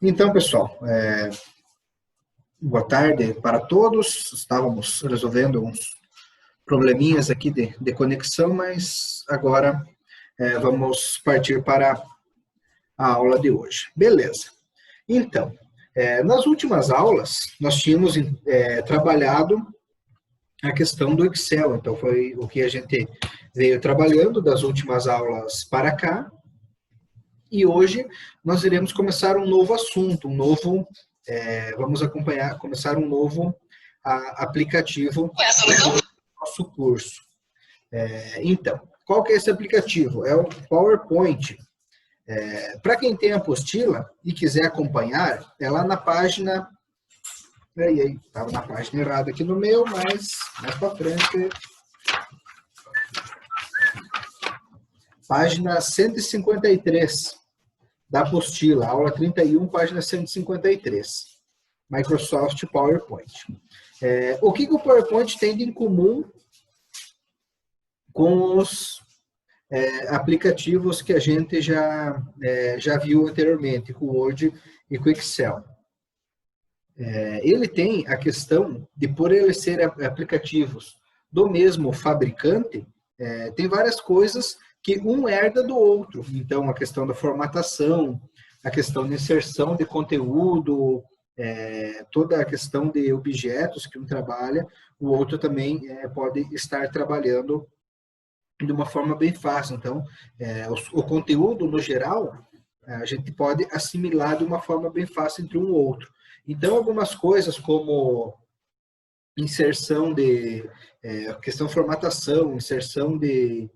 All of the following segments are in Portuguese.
Então, pessoal, boa tarde para todos. Estávamos resolvendo uns probleminhas aqui de conexão, mas agora vamos partir para a aula de hoje. Beleza. Então, nas últimas aulas, nós tínhamos trabalhado a questão do Excel. Então, foi o que a gente veio trabalhando das últimas aulas para cá. E hoje nós iremos começar um novo assunto, vamos começar um novo aplicativo do nosso curso. Então, qual que é esse aplicativo? É o PowerPoint. Para quem tem a apostila e quiser acompanhar, é lá na página... Estava na página errada aqui no meu, mas mais para frente... Página 153 da apostila, aula 31, página 153. Microsoft PowerPoint. O que o PowerPoint tem em comum com os aplicativos que a gente já viu anteriormente, com o Word e com o Excel? Ele tem a questão de, por ele ser aplicativos do mesmo fabricante, tem várias coisas que um herda do outro. Então, a questão da formatação, a questão de inserção de conteúdo, toda a questão de objetos que um trabalha, o outro também pode estar trabalhando de uma forma bem fácil. Então, o conteúdo, no geral, a gente pode assimilar de uma forma bem fácil entre um e outro. Então, algumas coisas como inserção questão de formatação, inserção de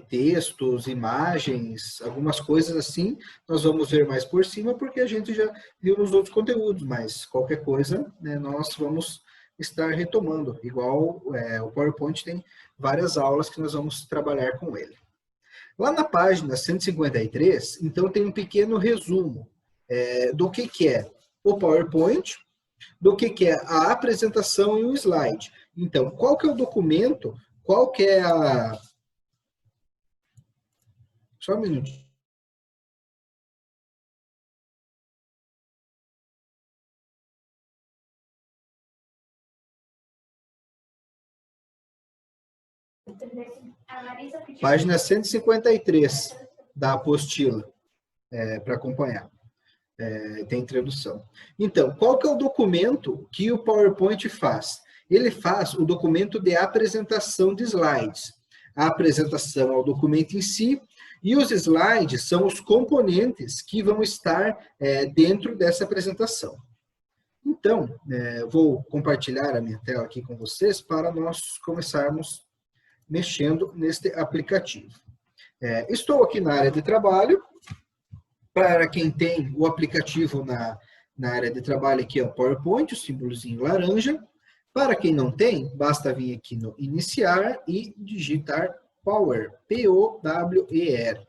textos, imagens, algumas coisas assim, nós vamos ver mais por cima, porque a gente já viu nos outros conteúdos, mas qualquer coisa, nós vamos estar retomando. Igual o PowerPoint tem várias aulas que nós vamos trabalhar com ele. Lá na página 153, então tem um pequeno resumo do que é o PowerPoint, do que é a apresentação e o slide. Então, qual que é o documento, qual que é a... Só um minutinho. Página 153 da apostila, para acompanhar. Tem tradução. Então, qual que é o documento que o PowerPoint faz? Ele faz o documento de apresentação de slides. A apresentação é o documento em si, e os slides são os componentes que vão estar dentro dessa apresentação. Então, vou compartilhar a minha tela aqui com vocês para nós começarmos mexendo neste aplicativo. Estou aqui na área de trabalho. Para quem tem o aplicativo na área de trabalho, aqui é o PowerPoint, o símbolozinho laranja. Para quem não tem, basta vir aqui no Iniciar e digitar Power, P-O-W-E-R,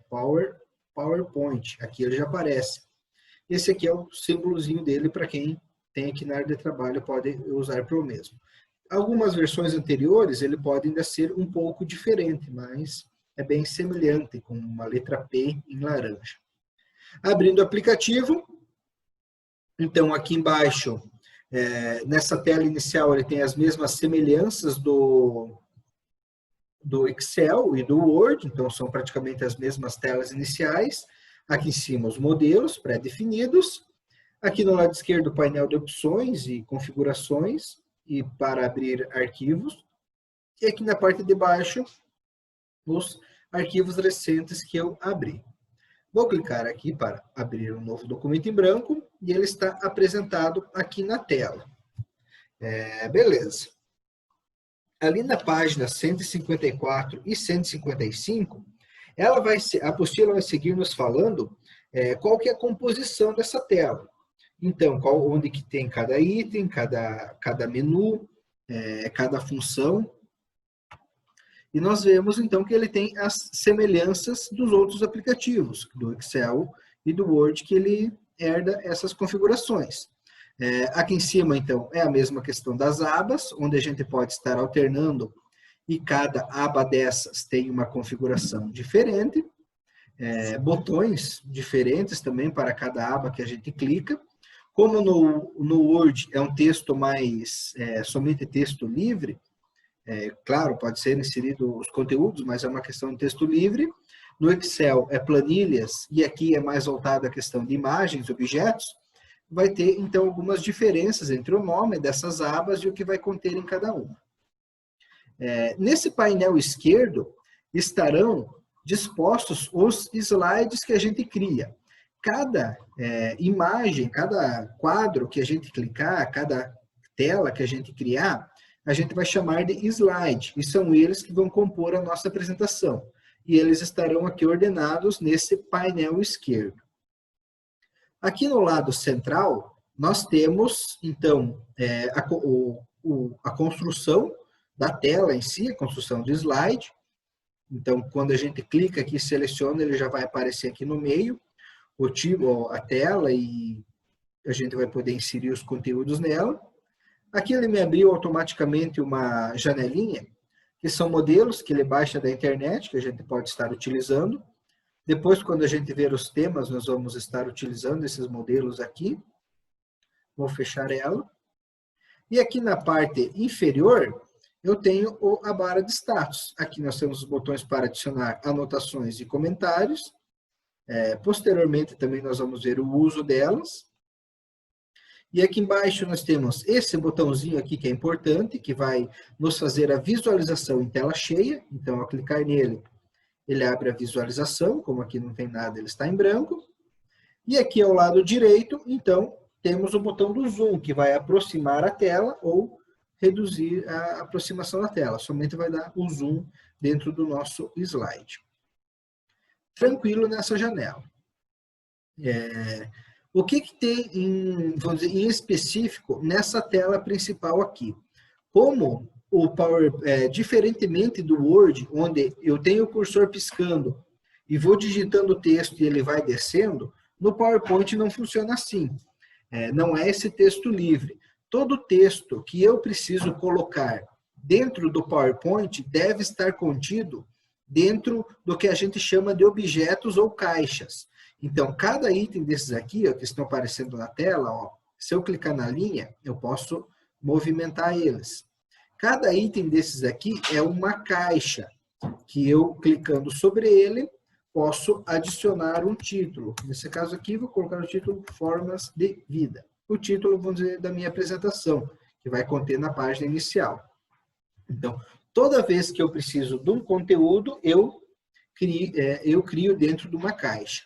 PowerPoint. Aqui ele já aparece. Esse aqui é o símbolozinho dele, para quem tem aqui na área de trabalho, pode usar pelo mesmo. Algumas versões anteriores, ele pode ainda ser um pouco diferente, mas é bem semelhante, com uma letra P em laranja. Abrindo o aplicativo, então aqui embaixo, nessa tela inicial, ele tem as mesmas semelhanças do Excel e do Word, então são praticamente as mesmas telas iniciais. Aqui em cima os modelos pré-definidos. Aqui no lado esquerdo o painel de opções e configurações e para abrir arquivos. E aqui na parte de baixo os arquivos recentes que eu abri. Vou clicar aqui para abrir um novo documento em branco e ele está apresentado aqui na tela. Beleza. Ali na página 154 e 155, a apostila vai seguir nos falando qual que é a composição dessa tela. Então, onde que tem cada item, cada menu, cada função. E nós vemos, então, que ele tem as semelhanças dos outros aplicativos, do Excel e do Word, que ele herda essas configurações. Aqui em cima, então, é a mesma questão das abas, onde a gente pode estar alternando, e cada aba dessas tem uma configuração diferente. botões diferentes também para cada aba que a gente clica. Como no Word é um texto mais, somente texto livre, claro, pode ser inserido os conteúdos, mas é uma questão de texto livre. No Excel é planilhas, e aqui é mais voltado à questão de imagens, objetos. Vai ter, então, algumas diferenças entre o nome dessas abas e o que vai conter em cada uma. Nesse painel esquerdo estarão dispostos os slides que a gente cria. Cada imagem, cada quadro que a gente clicar, cada tela que a gente criar, a gente vai chamar de slide, e são eles que vão compor a nossa apresentação. E eles estarão aqui ordenados nesse painel esquerdo. Aqui no lado central, nós temos, então, a construção da tela em si, a construção do slide. Então, quando a gente clica aqui e seleciona, ele já vai aparecer aqui no meio, a tela, e a gente vai poder inserir os conteúdos nela. Aqui ele me abriu automaticamente uma janelinha, que são modelos que ele baixa da internet, que a gente pode estar utilizando. Depois, quando a gente ver os temas, nós vamos estar utilizando esses modelos aqui. Vou fechar ela. E aqui na parte inferior, eu tenho a barra de status. Aqui nós temos os botões para adicionar anotações e comentários. Posteriormente, também nós vamos ver o uso delas. E aqui embaixo nós temos esse botãozinho aqui que é importante, que vai nos fazer a visualização em tela cheia. Então, ao clicar nele, ele abre a visualização. Como aqui não tem nada, ele está em branco. E aqui ao lado direito, então, temos o botão do zoom, que vai aproximar a tela ou reduzir a aproximação da tela. Somente vai dar o zoom dentro do nosso slide. Tranquilo nessa janela. O que tem, vamos dizer, em específico nessa tela principal aqui? Como o diferentemente do Word, onde eu tenho o cursor piscando e vou digitando o texto e ele vai descendo, no PowerPoint não funciona assim. Não é esse texto livre. Todo texto que eu preciso colocar dentro do PowerPoint deve estar contido dentro do que a gente chama de objetos ou caixas. Então, cada item desses aqui, ó, que estão aparecendo na tela, ó, se eu clicar na linha, eu posso movimentar eles. Cada item desses aqui é uma caixa, que eu, clicando sobre ele, posso adicionar um título. Nesse caso aqui, vou colocar o título Formas de Vida. O título, vamos dizer, da minha apresentação, que vai conter na página inicial. Então, toda vez que eu preciso de um conteúdo, eu crio dentro de uma caixa.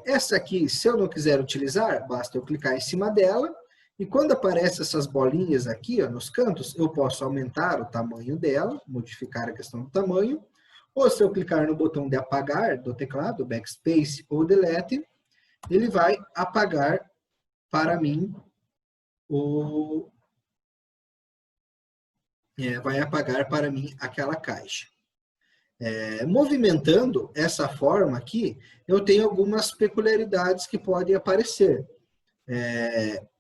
Essa aqui, se eu não quiser utilizar, basta eu clicar em cima dela, e quando aparecem essas bolinhas aqui, ó, nos cantos, eu posso aumentar o tamanho dela, modificar a questão do tamanho, ou se eu clicar no botão de apagar do teclado, backspace ou delete, ele vai apagar para mim aquela caixa. Movimentando essa forma aqui, eu tenho algumas peculiaridades que podem aparecer.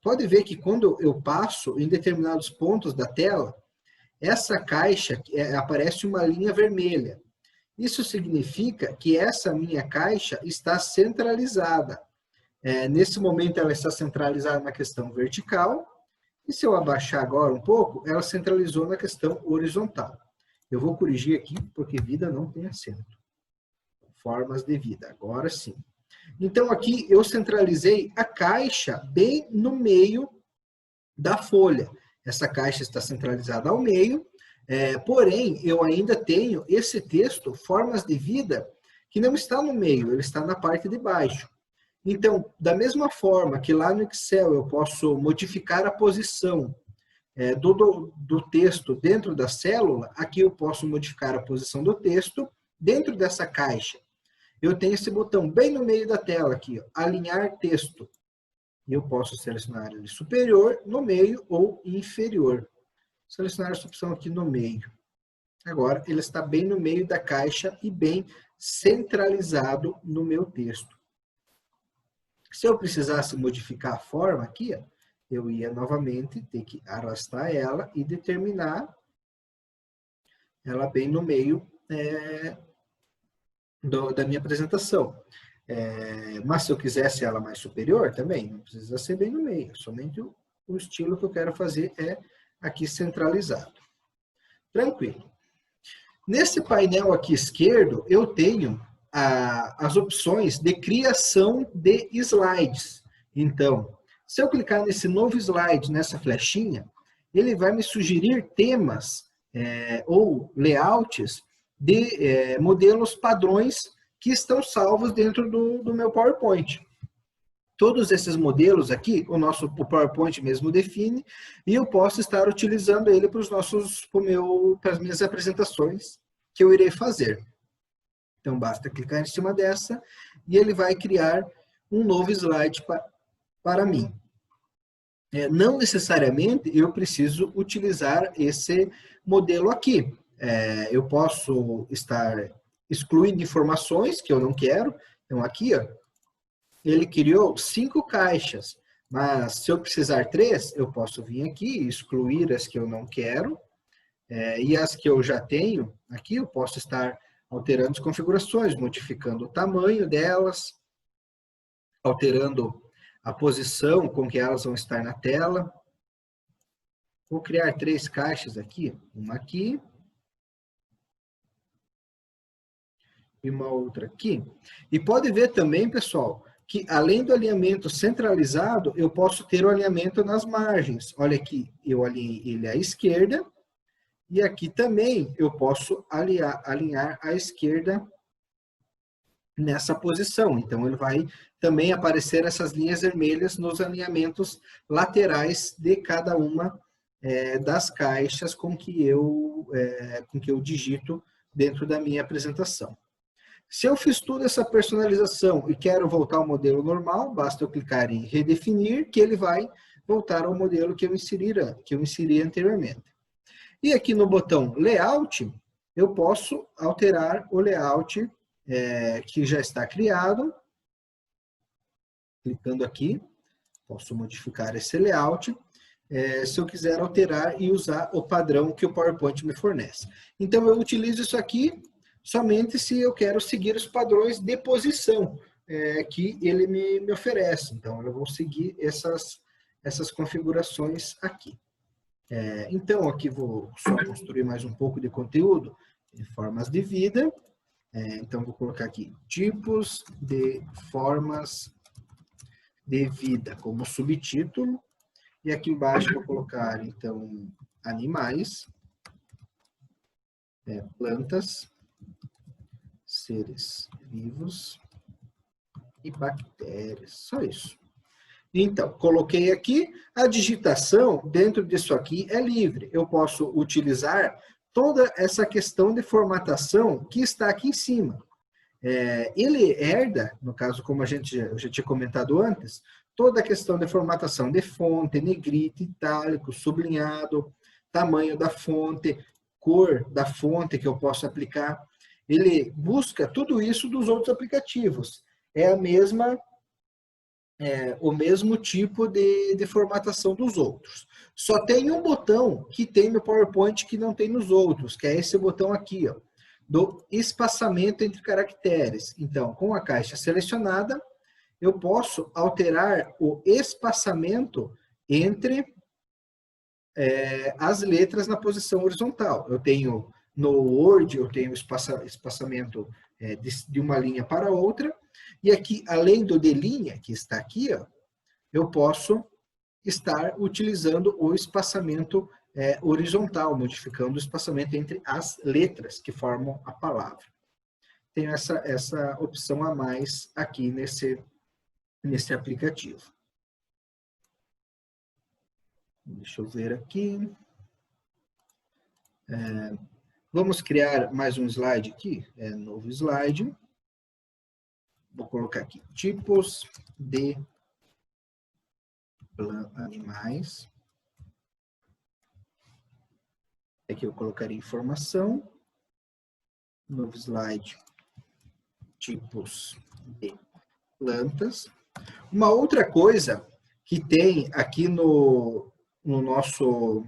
Pode ver que quando eu passo em determinados pontos da tela, essa caixa aparece uma linha vermelha. Isso significa que essa minha caixa está centralizada. Nesse momento ela está centralizada na questão vertical, e se eu abaixar agora um pouco, ela centralizou na questão horizontal. Eu vou corrigir aqui, porque vida não tem acento. Formas de vida, agora sim. Então, aqui eu centralizei a caixa bem no meio da folha. Essa caixa está centralizada ao meio, porém, eu ainda tenho esse texto, Formas de Vida, que não está no meio, ele está na parte de baixo. Então, da mesma forma que lá no Excel eu posso modificar a posição do texto dentro da célula, aqui eu posso modificar a posição do texto dentro dessa caixa. Eu tenho esse botão bem no meio da tela aqui, ó, alinhar texto. E eu posso selecionar ele superior, no meio ou inferior. Selecionar essa opção aqui no meio. Agora, ele está bem no meio da caixa e bem centralizado no meu texto. Se eu precisasse modificar a forma aqui, ó, eu ia novamente ter que arrastar ela e determinar ela bem no meio da minha apresentação. Mas se eu quisesse ela mais superior, também, não precisa ser bem no meio, somente o estilo que eu quero fazer é aqui centralizado. Tranquilo. Nesse painel aqui esquerdo, eu tenho as opções de criação de slides. Então, se eu clicar nesse novo slide, nessa flechinha, ele vai me sugerir temas ou layouts de modelos padrões que estão salvos dentro do meu PowerPoint. Todos esses modelos aqui, o PowerPoint mesmo define, e eu posso estar utilizando ele para as minhas apresentações que eu irei fazer. Então, basta clicar em cima dessa e ele vai criar um novo slide para mim. Não necessariamente eu preciso utilizar esse modelo aqui. Eu posso estar excluindo informações que eu não quero. Então, aqui, ó, ele criou 5 caixas, mas se eu precisar 3, eu posso vir aqui e excluir as que eu não quero, e as que eu já tenho, aqui eu posso estar alterando as configurações, modificando o tamanho delas, alterando a posição com que elas vão estar na tela. Vou criar 3 caixas aqui, uma aqui, e uma outra aqui. E pode ver também, pessoal, que além do alinhamento centralizado, eu posso ter o alinhamento nas margens. Olha aqui, eu alinhei ele à esquerda, e aqui também eu posso alinhar à esquerda nessa posição. Então, ele vai também aparecer essas linhas vermelhas nos alinhamentos laterais de cada uma das caixas com que eu digito dentro da minha apresentação. Se eu fiz toda essa personalização e quero voltar ao modelo normal, basta eu clicar em redefinir, que ele vai voltar ao modelo que eu inseri anteriormente. E aqui no botão Layout, eu posso alterar o layout que já está criado. Clicando aqui, posso modificar esse layout, se eu quiser alterar e usar o padrão que o PowerPoint me fornece. Então, eu utilizo isso aqui somente se eu quero seguir os padrões de posição que ele me oferece. Então, eu vou seguir essas configurações aqui. Então, aqui vou só construir mais um pouco de conteúdo em formas de vida. Então, vou colocar aqui tipos de formas de vida como subtítulo. E aqui embaixo vou colocar, então, animais, plantas, seres vivos e bactérias. Só isso. Então, coloquei aqui, a digitação dentro disso aqui é livre. Eu posso utilizar toda essa questão de formatação que está aqui em cima. Ele herda, no caso, como eu já tinha comentado antes, toda a questão de formatação de fonte, negrito, itálico, sublinhado, tamanho da fonte, cor da fonte que eu posso aplicar. Ele busca tudo isso dos outros aplicativos. É o mesmo tipo de formatação dos outros. Só tem um botão que tem no PowerPoint que não tem nos outros, que é esse botão aqui, ó, do espaçamento entre caracteres. Então, com a caixa selecionada, eu posso alterar o espaçamento entre as letras na posição horizontal. Eu tenho no Word, eu tenho espaçamento de uma linha para outra, e aqui, além do de linha, que está aqui, ó, eu posso estar utilizando o espaçamento horizontal, modificando o espaçamento entre as letras que formam a palavra. Tenho essa opção a mais aqui nesse aplicativo. Deixa eu ver aqui. Vamos criar mais um slide aqui. Novo slide. Vou colocar aqui tipos de animais. Aqui eu colocaria informação. Novo slide. Tipos de plantas. Uma outra coisa que tem aqui no nosso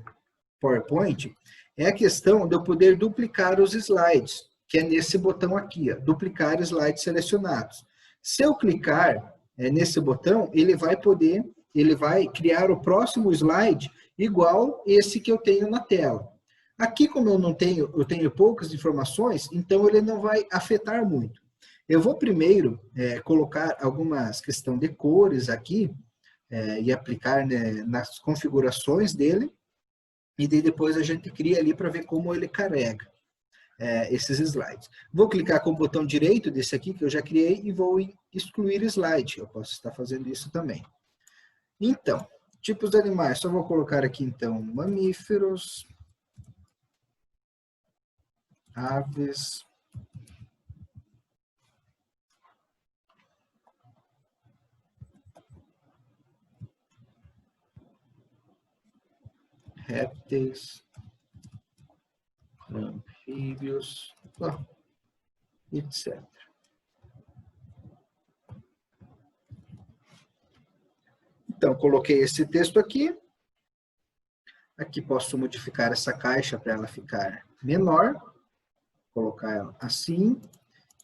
PowerPoint é a questão de eu poder duplicar os slides. que é nesse botão aqui, ó, duplicar slides selecionados. Se eu clicar nesse botão, ele vai criar o próximo slide igual esse que eu tenho na tela. Aqui, como eu tenho poucas informações, então ele não vai afetar muito. Eu vou primeiro colocar algumas questões de cores aqui e aplicar, né, nas configurações dele, e daí depois a gente cria ali para ver como ele carrega esses slides. Vou clicar com o botão direito desse aqui que eu já criei e vou excluir slide. Eu posso estar fazendo isso também. Então, tipos de animais. Só vou colocar aqui então mamíferos, aves, répteis, anfíbios, etc. Então, coloquei esse texto aqui. Aqui posso modificar essa caixa para ela ficar menor. Colocar ela assim.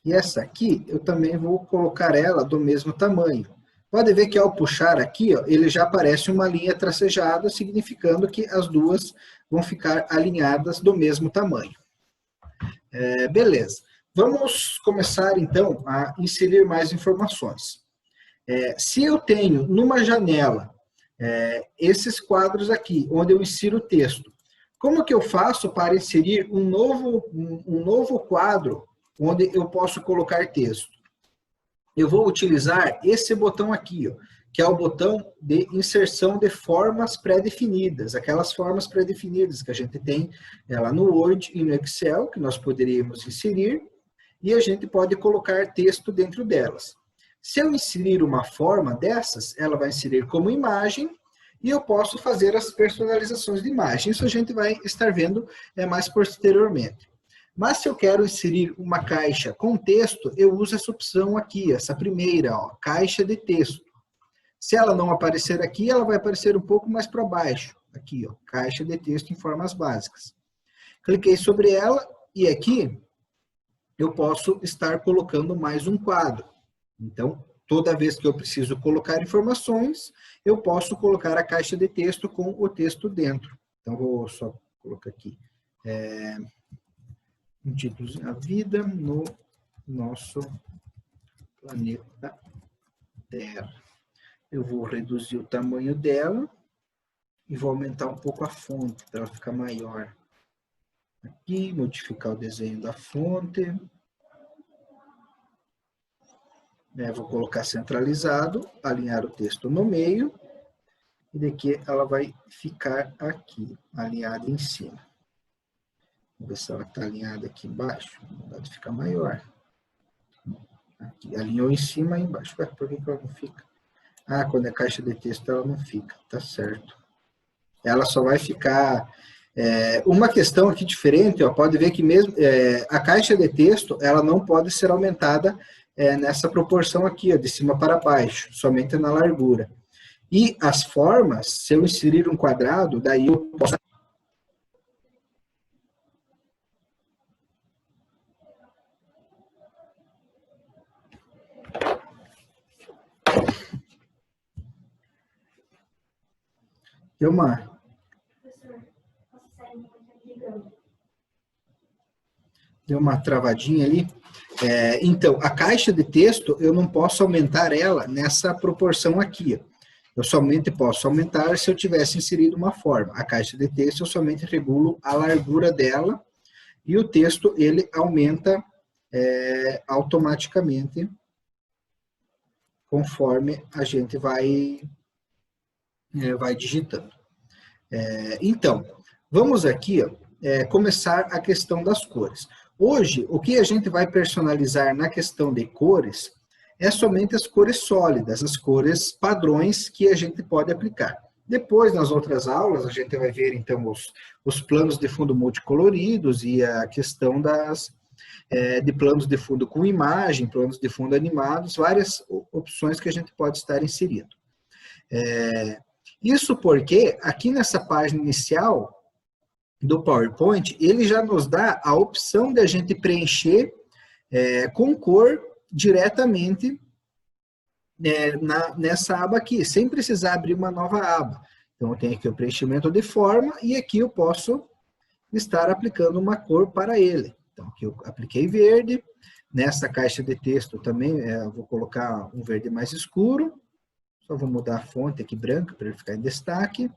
E essa aqui, eu também vou colocar ela do mesmo tamanho. Pode ver que ao puxar aqui, ó, ele já aparece uma linha tracejada, significando que as duas vão ficar alinhadas do mesmo tamanho. Beleza. Vamos começar, então, a inserir mais informações. Se eu tenho numa janela esses quadros aqui, onde eu insiro o texto, como que eu faço para inserir um novo quadro onde eu posso colocar texto? Eu vou utilizar esse botão aqui, ó, que é o botão de inserção de formas pré-definidas, aquelas formas pré-definidas que a gente tem lá no Word e no Excel, que nós poderíamos inserir, e a gente pode colocar texto dentro delas. Se eu inserir uma forma dessas, ela vai inserir como imagem, e eu posso fazer as personalizações de imagem. Isso a gente vai estar vendo mais posteriormente. Mas se eu quero inserir uma caixa com texto, eu uso essa opção aqui, essa primeira, ó, caixa de texto. Se ela não aparecer aqui, ela vai aparecer um pouco mais para baixo. Aqui, ó, caixa de texto em formas básicas. Cliquei sobre ela e aqui eu posso estar colocando mais um quadro. Então, toda vez que eu preciso colocar informações, eu posso colocar a caixa de texto com o texto dentro. Então, vou só colocar aqui. Um título, a vida no nosso planeta Terra. Eu vou reduzir o tamanho dela e vou aumentar um pouco a fonte para ela ficar maior. Aqui, modificar o desenho da fonte. Vou colocar centralizado, alinhar o texto no meio, e daqui ela vai ficar aqui, alinhada em cima. Vamos ver se ela está alinhada aqui embaixo. Pode ficar maior. Aqui, alinhou em cima e embaixo. Ué, por que ela não fica? Ah, quando é caixa de texto ela não fica. Tá certo. Ela só vai ficar... uma questão aqui diferente, ó, pode ver que mesmo a caixa de texto ela não pode ser aumentada nessa proporção aqui, ó, de cima para baixo, somente na largura. E as formas, se eu inserir um quadrado, daí eu posso... Deu uma travadinha ali. Então, a caixa de texto, eu não posso aumentar ela nessa proporção aqui. Eu somente posso aumentar se eu tivesse inserido uma forma. A caixa de texto, eu somente regulo a largura dela e o texto, ele aumenta automaticamente conforme a gente vai digitando. Então, vamos aqui começar a questão das cores. Hoje, o que a gente vai personalizar na questão de cores é somente as cores sólidas, as cores padrões que a gente pode aplicar. Depois, nas outras aulas, a gente vai ver, então, os planos de fundo multicoloridos e a questão de planos de fundo com imagem, planos de fundo animados, várias opções que a gente pode estar inserindo. Isso porque, aqui nessa página inicial, do PowerPoint, ele já nos dá a opção de a gente preencher com cor diretamente nessa aba aqui, sem precisar abrir uma nova aba. Então, eu tenho aqui o preenchimento de forma e aqui eu posso estar aplicando uma cor para ele. Então, aqui eu apliquei verde. Nessa caixa de texto também, eu vou colocar um verde mais escuro. Só vou mudar a fonte aqui branca para ele ficar em destaque.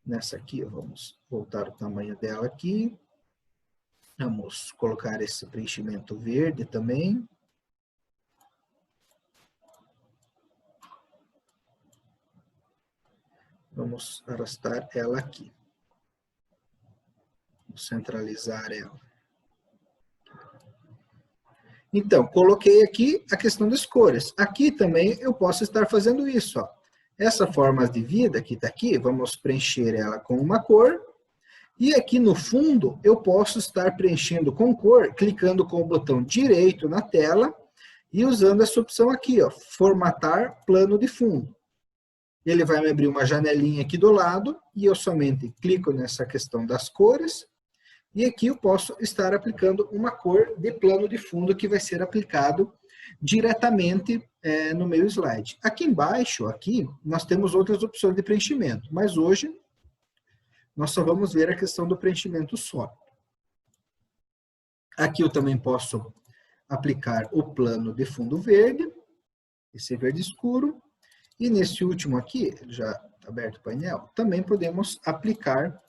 Nessa aqui, vamos voltar o tamanho dela aqui. Vamos colocar esse preenchimento verde também. Vamos arrastar ela aqui. Vou centralizar ela. Então, coloquei aqui a questão das cores. Aqui também eu posso estar fazendo isso. Ó. Essa forma de vida que está aqui, vamos preencher ela com uma cor. E aqui no fundo, eu posso estar preenchendo com cor, clicando com o botão direito na tela e usando essa opção aqui, ó, formatar plano de fundo. Ele vai me abrir uma janelinha aqui do lado e eu somente clico nessa questão das cores. E aqui eu posso estar aplicando uma cor de plano de fundo que vai ser aplicado diretamente no meu slide. Aqui embaixo, aqui, nós temos outras opções de preenchimento, mas hoje nós só vamos ver a questão do preenchimento só. Aqui eu também posso aplicar o plano de fundo verde, esse verde escuro, e nesse último aqui, já está aberto o painel, também podemos aplicar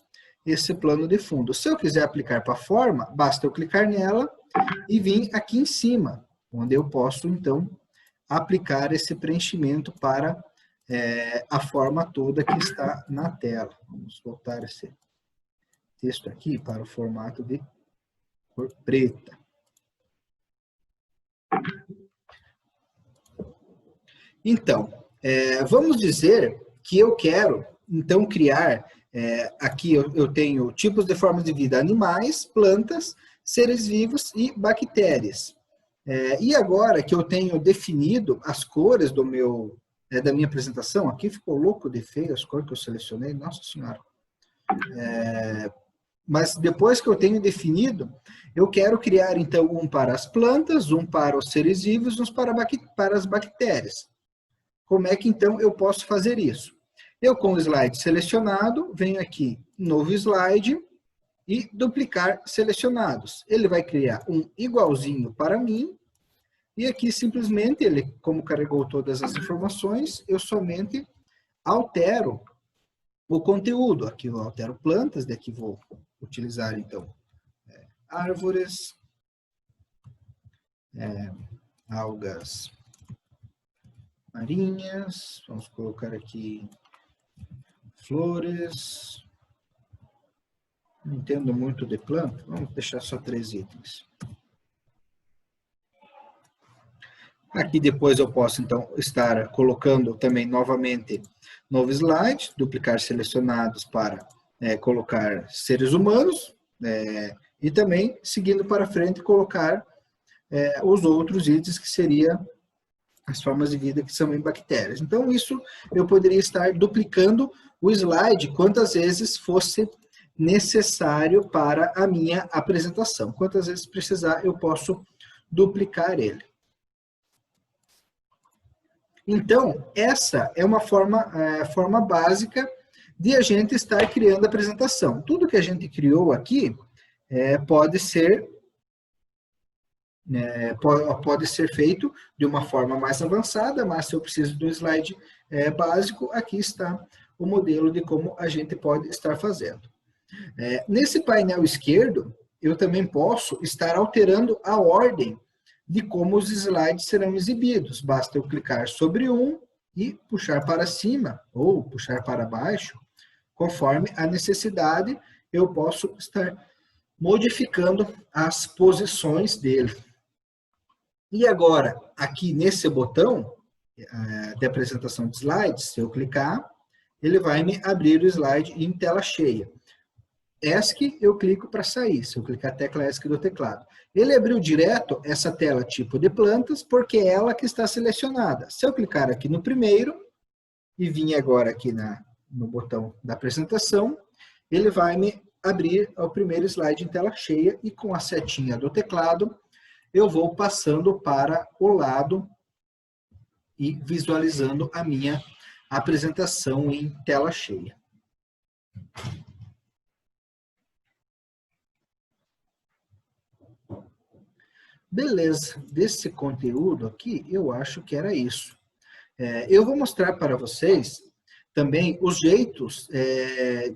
esse plano de fundo. Se eu quiser aplicar para a forma, basta eu clicar nela e vir aqui em cima, onde eu posso, então, aplicar esse preenchimento para a forma toda que está na tela. Vamos voltar esse texto aqui para o formato de cor preta. Então, vamos dizer que eu quero, então, criar... aqui eu tenho tipos de formas de vida, animais, plantas, seres vivos e bactérias. E agora que eu tenho definido as cores da minha apresentação, aqui ficou louco de feio as cores que eu selecionei, nossa senhora. Mas depois que eu tenho definido, eu quero criar então um para as plantas, um para os seres vivos, um para as bactérias. Como é que então eu posso fazer isso? Eu, com o slide selecionado, venho aqui, novo slide, e duplicar selecionados. Ele vai criar um igualzinho para mim, e aqui simplesmente, ele, como carregou todas as informações, eu somente altero o conteúdo. Aqui eu altero plantas, daqui vou utilizar, então, árvores, algas marinhas, vamos colocar aqui flores, não entendo muito de planta, vamos deixar só 3 itens. Aqui depois eu posso, então, estar colocando também novamente novo slide, duplicar selecionados para colocar seres humanos, e também, seguindo para frente, colocar os outros itens que seria as formas de vida que são em bactérias. Então, isso eu poderia estar duplicando o slide quantas vezes fosse necessário para a minha apresentação. Quantas vezes precisar, eu posso duplicar ele. Então, essa é uma forma básica de a gente estar criando a apresentação. Tudo que a gente criou aqui pode ser feito de uma forma mais avançada, mas se eu preciso de um slide básico, aqui está o modelo de como a gente pode estar fazendo. Nesse painel esquerdo, eu também posso estar alterando a ordem de como os slides serão exibidos. Basta eu clicar sobre um e puxar para cima ou puxar para baixo, conforme a necessidade, eu posso estar modificando as posições dele. E agora, aqui nesse botão de apresentação de slides, se eu clicar, ele vai me abrir o slide em tela cheia. ESC, eu clico para sair, se eu clicar a tecla ESC do teclado. Ele abriu direto essa tela tipo de plantas, porque é ela que está selecionada. Se eu clicar aqui no primeiro, e vir agora aqui no botão da apresentação, ele vai me abrir o primeiro slide em tela cheia e com a setinha do teclado eu vou passando para o lado e visualizando a minha apresentação em tela cheia. Beleza, desse conteúdo aqui, eu acho que era isso. Eu vou mostrar para vocês também os jeitos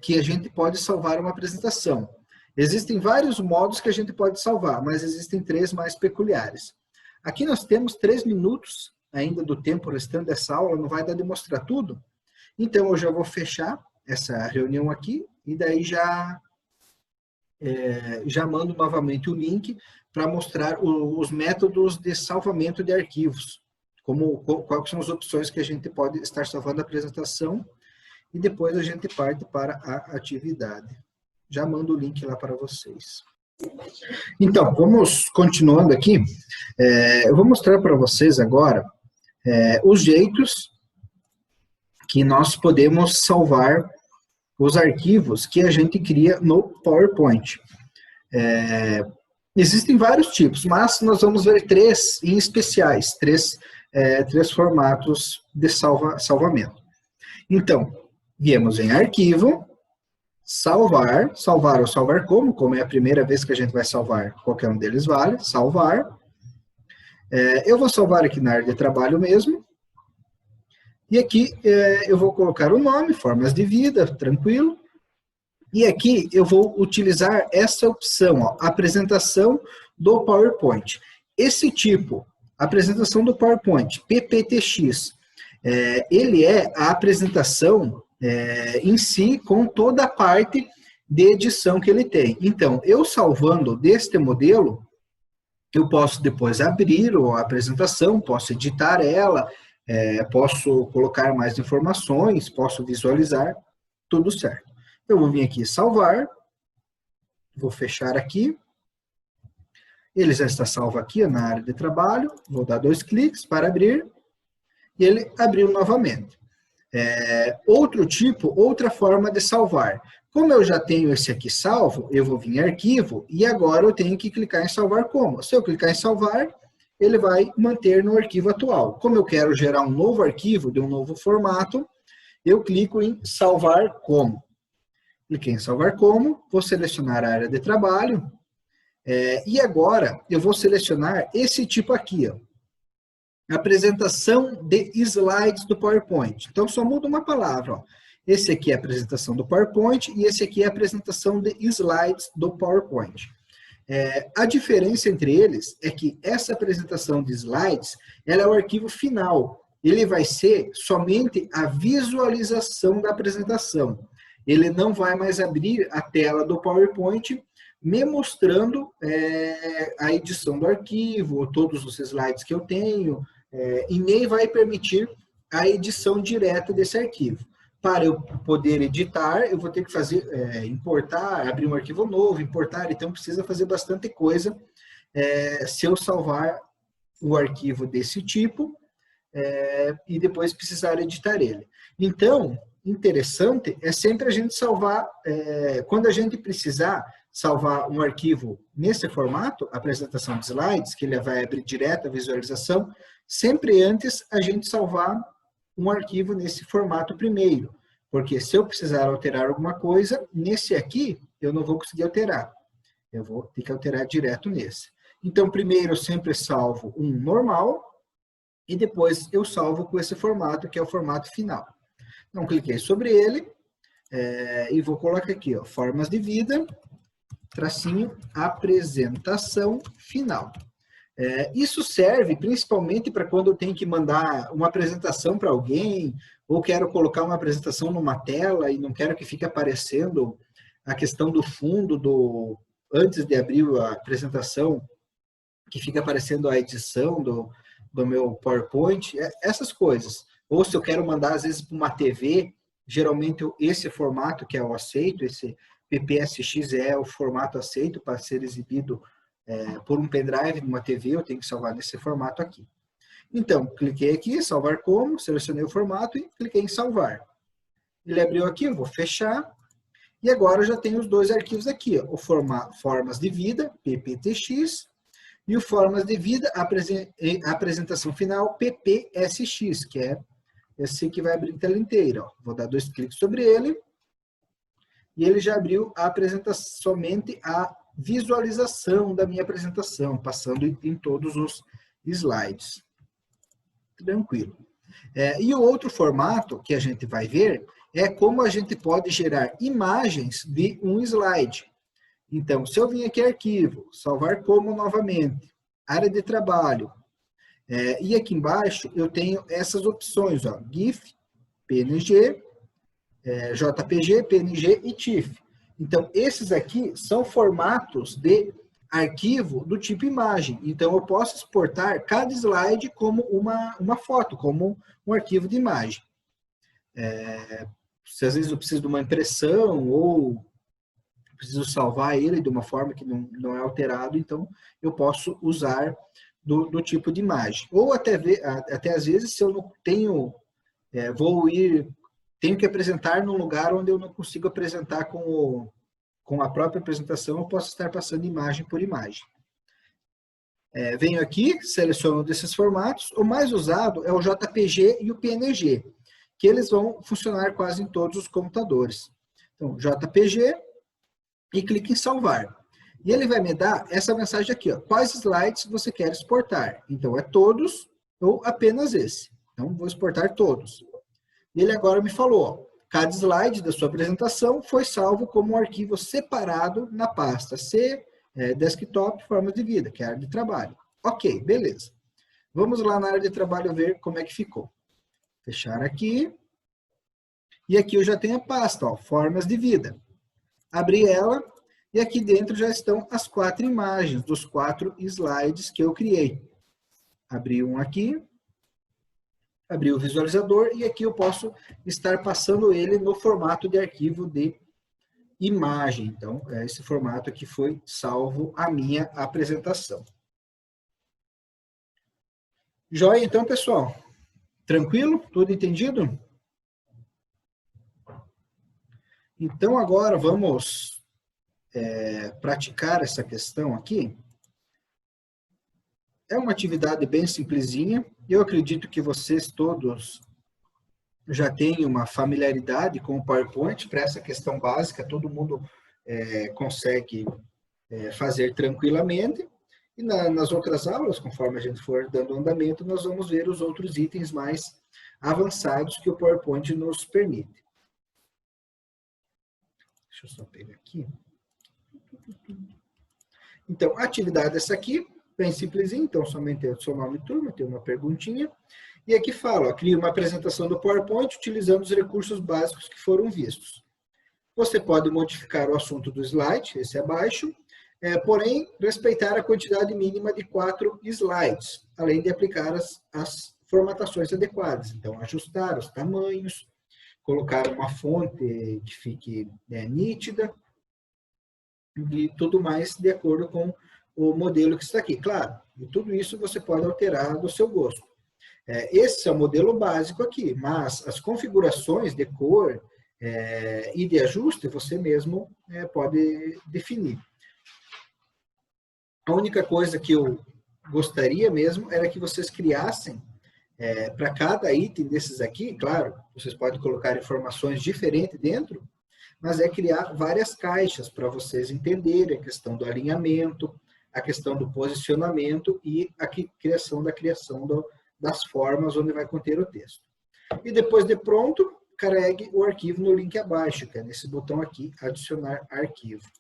que a gente pode salvar uma apresentação. Existem vários modos que a gente pode salvar, mas existem 3 mais peculiares. Aqui nós temos 3 minutos ainda do tempo restante dessa aula, não vai dar de mostrar tudo. Então, eu já vou fechar essa reunião aqui e daí já mando novamente o link para mostrar os métodos de salvamento de arquivos, quais são as opções que a gente pode estar salvando a apresentação, e depois a gente parte para a atividade. Já mando o link lá para vocês. Então, vamos continuando aqui. Eu vou mostrar para vocês agora os jeitos que nós podemos salvar os arquivos que a gente cria no PowerPoint. Existem vários tipos, mas nós vamos ver 3 em especiais, 3 formatos de salvamento. Então, viemos em arquivo, salvar ou salvar como é a primeira vez que a gente vai salvar, qualquer um deles vale, salvar. Eu vou salvar aqui na área de trabalho mesmo, e aqui eu vou colocar o nome, formas de vida, tranquilo. E aqui eu vou utilizar essa opção, ó, apresentação do PowerPoint. Esse tipo, apresentação do PowerPoint, PPTX, ele é a apresentação em si com toda a parte de edição que ele tem. Então, eu salvando deste modelo, eu posso depois abrir a apresentação, posso editar ela, posso colocar mais informações, posso visualizar, tudo certo. Eu vou vir aqui salvar, vou fechar aqui, ele já está salvo aqui na área de trabalho, vou dar 2 cliques para abrir, e ele abriu novamente. Outra forma de salvar. Como eu já tenho esse aqui salvo, eu vou vir em arquivo, e agora eu tenho que clicar em salvar como. Se eu clicar em salvar, ele vai manter no arquivo atual. Como eu quero gerar um novo arquivo de um novo formato, eu clico em salvar como. Cliquei em salvar como, vou selecionar a área de trabalho, e agora eu vou selecionar esse tipo aqui, ó, apresentação de slides do PowerPoint. Então, só muda uma palavra, ó. Esse aqui é a apresentação do PowerPoint e esse aqui é a apresentação de slides do PowerPoint. A diferença entre eles é que essa apresentação de slides, ela é o arquivo final. Ele vai ser somente a visualização da apresentação. Ele não vai mais abrir a tela do PowerPoint, me mostrando a edição do arquivo, todos os slides que eu tenho, e nem vai permitir a edição direta desse arquivo. Para eu poder editar, eu vou ter que fazer, importar, abrir um arquivo novo, importar, então precisa fazer bastante coisa se eu salvar o arquivo desse tipo e depois precisar editar ele. Então, interessante é sempre a gente salvar, quando a gente precisar salvar um arquivo nesse formato, apresentação de slides, que ele vai abrir direto a visualização, sempre antes a gente salvar um arquivo nesse formato primeiro, porque se eu precisar alterar alguma coisa, nesse aqui eu não vou conseguir alterar, eu vou ter que alterar direto nesse. Então, primeiro eu sempre salvo um normal, e depois eu salvo com esse formato, que é o formato final. Então, cliquei sobre ele, e vou colocar aqui, ó, formas de vida, tracinho, apresentação final. Isso serve principalmente para quando eu tenho que mandar uma apresentação para alguém, ou quero colocar uma apresentação numa tela e não quero que fique aparecendo a questão do fundo, antes de abrir a apresentação, que fica aparecendo a edição do meu PowerPoint, essas coisas. Ou se eu quero mandar, às vezes, para uma TV, geralmente esse formato que é o aceito, esse PPSX é o formato aceito para ser exibido por um pendrive numa TV, eu tenho que salvar nesse formato aqui. Então, cliquei aqui, salvar como, selecionei o formato e cliquei em salvar. Ele abriu aqui, eu vou fechar. E agora eu já tenho os dois arquivos aqui, ó, o formas de vida, pptx, e o formas de vida, apresentação final, ppsx, que é esse que vai abrir a tela inteira. Ó. Vou dar 2 cliques sobre ele, e ele já abriu a apresentação, somente a visualização da minha apresentação, passando em todos os slides. Tranquilo. E o outro formato que a gente vai ver é como a gente pode gerar imagens de um slide. Então, se eu vim aqui arquivo, salvar como novamente, área de trabalho, e aqui embaixo eu tenho essas opções, ó, GIF, PNG, JPG, PNG e TIFF. Então, esses aqui são formatos de arquivo do tipo imagem. Então, eu posso exportar cada slide como uma foto, como um arquivo de imagem. Se às vezes eu preciso de uma impressão ou preciso salvar ele de uma forma que não é alterado, então eu posso usar do tipo de imagem. Ou até às vezes, se eu não tenho, tenho que apresentar num lugar onde eu não consigo apresentar com a própria apresentação, eu posso estar passando imagem por imagem. Venho aqui, seleciono desses formatos, o mais usado é o JPG e o PNG, que eles vão funcionar quase em todos os computadores. Então, JPG, e clique em salvar. E ele vai me dar essa mensagem aqui, ó, quais slides você quer exportar. Então, é todos ou apenas esse. Então, vou exportar todos. E ele agora me falou, ó, cada slide da sua apresentação foi salvo como um arquivo separado na pasta C, desktop, formas de vida, que é a área de trabalho. Ok, beleza. Vamos lá na área de trabalho ver como é que ficou. Fechar aqui. E aqui eu já tenho a pasta, ó, formas de vida. Abri ela e aqui dentro já estão as 4 imagens dos 4 slides que eu criei. Abri um aqui, abri o visualizador e aqui eu posso estar passando ele no formato de arquivo de imagem. Então, esse formato aqui foi salvo a minha apresentação. Joia, então, pessoal? Tranquilo? Tudo entendido? Então, agora vamos praticar essa questão aqui. É uma atividade bem simplesinha. Eu acredito que vocês todos já têm uma familiaridade com o PowerPoint para essa questão básica. Todo mundo consegue fazer tranquilamente. E nas outras aulas, conforme a gente for dando andamento, nós vamos ver os outros itens mais avançados que o PowerPoint nos permite. Deixa eu só pegar aqui. Então, a atividade é essa aqui, bem simplesinho, então somente o seu nome e turma, tem uma perguntinha. E aqui fala, ó, cria uma apresentação do PowerPoint utilizando os recursos básicos que foram vistos. Você pode modificar o assunto do slide, esse abaixo, porém, respeitar a quantidade mínima de 4 slides, além de aplicar as formatações adequadas. Então, ajustar os tamanhos, colocar uma fonte que fique nítida, e tudo mais de acordo com o modelo que está aqui. Claro, e tudo isso você pode alterar do seu gosto. Esse é o modelo básico aqui, mas as configurações de cor e de ajuste você mesmo pode definir. A única coisa que eu gostaria mesmo era que vocês criassem para cada item desses aqui, claro, vocês podem colocar informações diferentes dentro, mas criar várias caixas para vocês entenderem a questão do alinhamento, a questão do posicionamento e a criação das formas onde vai conter o texto. E depois de pronto, carregue o arquivo no link abaixo, que é nesse botão aqui, adicionar arquivo.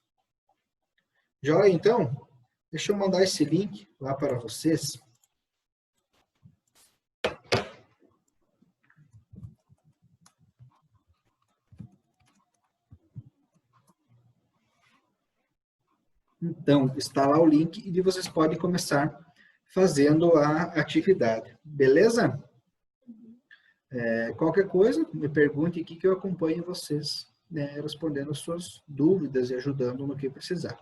Joia, então? Deixa eu mandar esse link lá para vocês. Então, está lá o link e vocês podem começar fazendo a atividade. Beleza? Qualquer coisa, me pergunte aqui que eu acompanho vocês, respondendo as suas dúvidas e ajudando no que precisar.